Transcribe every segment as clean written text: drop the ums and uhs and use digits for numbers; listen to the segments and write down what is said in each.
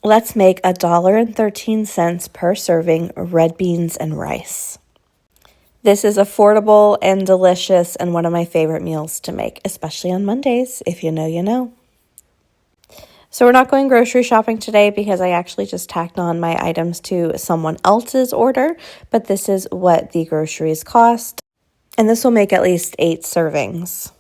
Let's make $1.13 per serving red beans and rice. This is affordable and delicious and one of my favorite meals to make, especially on Mondays. If you know, you know. So we're not going grocery shopping today because I actually just tacked on my items to someone else's order, but this is what the groceries cost, and this will make at least 8 servings.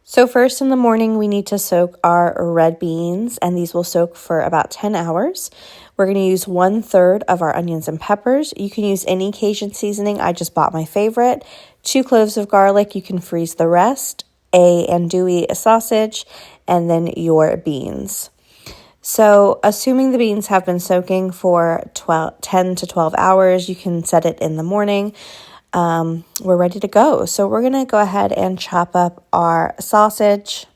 So first in the morning, we need to soak our red beans, and these will soak for about 10 hours. We're going to use 1/3 of our onions and peppers. You can use any Cajun seasoning. I just bought my favorite. 2 cloves of garlic. You can freeze the rest. A andouille sausage, and then your beans. So assuming the beans have been soaking for 10 to 12 hours, you can set it in the morning. We're ready to go. So we're going to go ahead and chop up our sausage.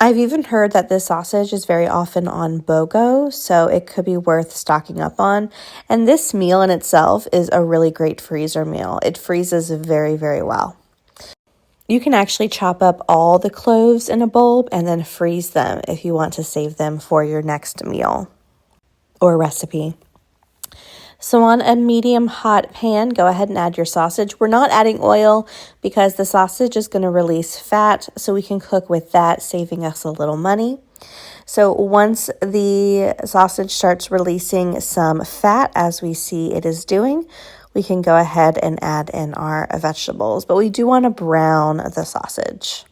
I've even heard that this sausage is very often on BOGO, so it could be worth stocking up on. And this meal in itself is a really great freezer meal. It freezes very, very well. You can actually chop up all the cloves in a bowl and then freeze them if you want to save them for your next meal or recipe. So on a medium hot pan, go ahead and add your sausage. We're not adding oil because the sausage is going to release fat, so we can cook with that, saving us a little money. So once the sausage starts releasing some fat, as we see it is doing, we can go ahead and add in our vegetables, but we do want to brown the sausage.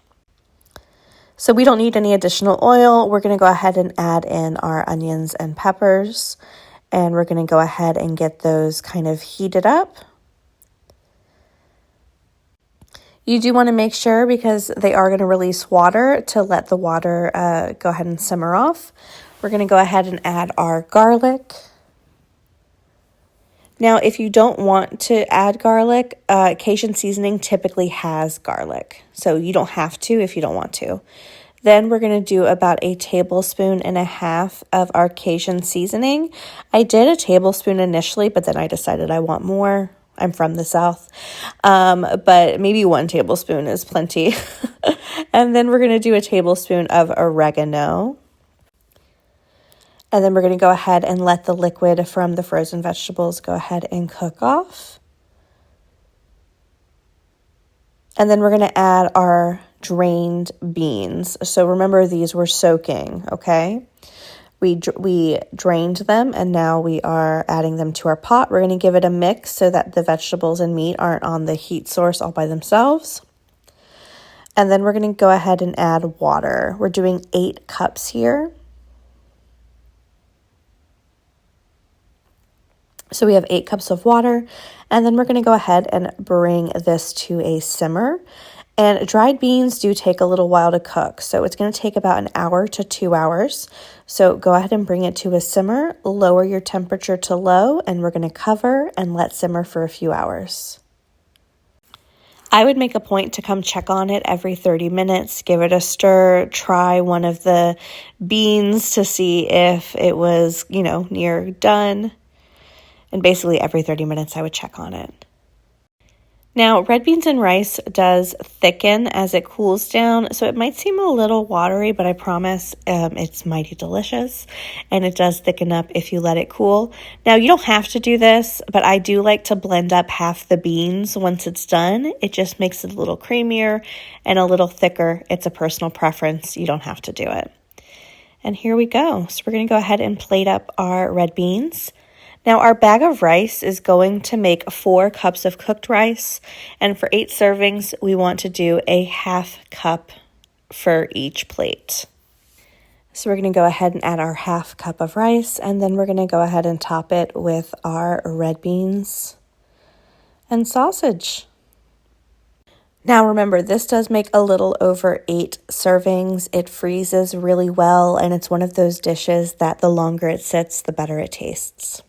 So we don't need any additional oil. We're going to go ahead and add in our onions and peppers, and we're going to go ahead and get those kind of heated up. You do want to make sure, because they are going to release water, to let the water go ahead and simmer off. We're going to go ahead and add our garlic. Now, if you don't want to add garlic, Cajun seasoning typically has garlic, so you don't have to if you don't want to. Then we're going to do about 1.5 tablespoons of our Cajun seasoning. I did a tablespoon initially, but then I decided I want more. I'm from the South, but maybe 1 tablespoon is plenty. And then we're going to do 1 tablespoon of oregano. And then we're going to go ahead and let the liquid from the frozen vegetables go ahead and cook off. And then we're going to add our drained beans. So remember, these were soaking, okay? We drained them, and now we are adding them to our pot. We're going to give it a mix so that the vegetables and meat aren't on the heat source all by themselves. And then we're going to go ahead and add water. We're doing 8 cups here. So we have 8 cups of water, and then we're going to go ahead and bring this to a simmer. And dried beans do take a little while to cook, so it's going to take about 1 hour to 2 hours. So go ahead and bring it to a simmer, lower your temperature to low, and we're going to cover and let simmer for a few hours. I would make a point to come check on it every 30 minutes, give it a stir, try one of the beans to see if it was, near done. And basically every 30 minutes I would check on it. Now, red beans and rice does thicken as it cools down, so it might seem a little watery, but I promise it's mighty delicious, and it does thicken up if you let it cool. Now, you don't have to do this, but I do like to blend up half the beans once it's done. It just makes it a little creamier and a little thicker. It's a personal preference. You don't have to do it. And here we go. So we're going to go ahead and plate up our red beans. Now, our bag of rice is going to make 4 cups of cooked rice, and for 8 servings, we want to do 1/2 cup for each plate. So we're going to go ahead and add our 1/2 cup of rice, and then we're going to go ahead and top it with our red beans and sausage. Now, remember, this does make a little over 8 servings. It freezes really well, and it's one of those dishes that the longer it sits, the better it tastes.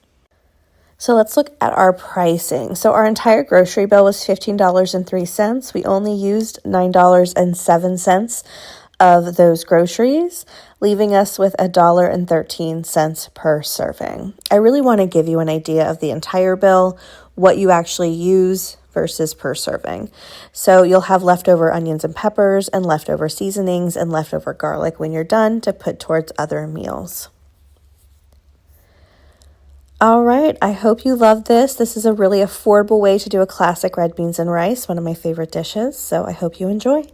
So let's look at our pricing. So our entire grocery bill was $15.03. We only used $9.07 of those groceries, leaving us with $1.13 per serving. I really want to give you an idea of the entire bill, what you actually use versus per serving. So you'll have leftover onions and peppers and leftover seasonings and leftover garlic when you're done to put towards other meals. All right, I hope you love this. This is a really affordable way to do a classic red beans and rice, one of my favorite dishes, so I hope you enjoy.